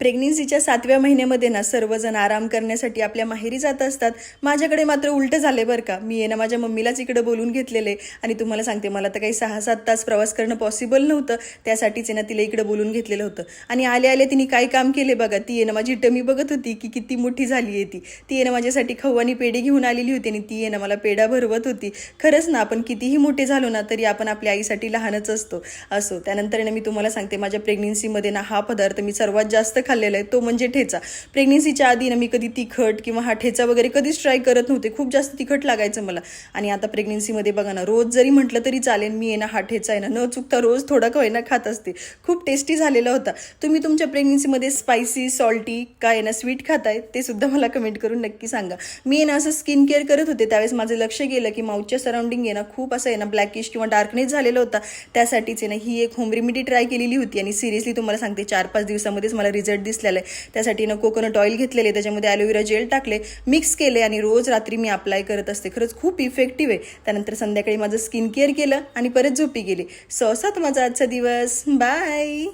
प्रेग्नेन्सीच्या 7व्या महिन्यामध्ये ना सर्वजण आराम करण्यासाठी आपल्या माहेरी जात असतात. माझ्याकडे मात्र उलटं झाले बरं का. मी आहे ना माझ्या मम्मीलाच इकडे बोलून घेतलेले आणि तुम्हाला सांगते मला तर काही 6-7 तास प्रवास करणं पॉसिबल नव्हतं. त्यासाठीच आहे ना तिला इकडे बोलून घेतलेलं होतं. आणि आले आले तिने काय काम केले बघा. ती आहे ना माझी टमी बघत होती की किती मोठी झाली आहे ती. ती आहे ना माझ्यासाठी खऊ आणि पेढे घेऊन आलेली होती आणि ती आहे ना मला पेढा भरवत होती. खरंच ना आपण कितीही मोठे झालो ना तरी आपण आपल्या आईसाठी लहानच असो. त्यानंतर ना मी तुम्हाला सांगते माझ्या प्रेग्नेन्सीमध्ये ना हा पदार्थ मी सर्वात जास्त खाल्लेला आहे तो म्हणजे ठेचा. प्रेग्नेन्सीच्या आधी ना मी कधी तिखट किंवा हा ठेचा वगैरे कधीच ट्राय करत नव्हते. खूप जास्त तिखट लागायचं मला. आणि आता प्रेग्नेन्सीमध्ये बघा ना रोज जरी म्हटलं तरी चालेल मी आहे ना हा ठेचा आहे ना न चुकता रोज थोडा का होईना खात असते. खूप टेस्टी झालेला होता. तुम्ही तुमच्या प्रेग्नेन्सीमध्ये स्पायसी सॉल्टी काय आहे ना स्वीट खाताय ते सुद्धा मला कमेंट करून नक्की सांगा. मी आहे ना असं स्किन केअर करत होते त्यावेळेस माझं लक्ष गेलं की माउथच्या सराउंडिंग आहे ना खूप असं आहे ना ब्लॅकिश किंवा डार्कनेस झालेला होता. त्यासाठीच आहे ना ही एक होम रेमेडी ट्राय केलेली होती आणि सिरियसली तुम्हाला सांगते 4-5 दिवसामध्येच मला रिझल्ट दिसलेला आहे. त्यासाठी ना कोकोनट ऑइल घेतलेले, त्याच्यामध्ये ॲलोवेरा जेल टाकले, मिक्स केले आणि रोज रात्री मी अप्लाय करत असते. खरंच खूप इफेक्टिव्ह आहे. त्यानंतर संध्याकाळी माझं स्किन केअर केलं आणि परत झोपी गेले. असाच माझा आजचा दिवस. बाय.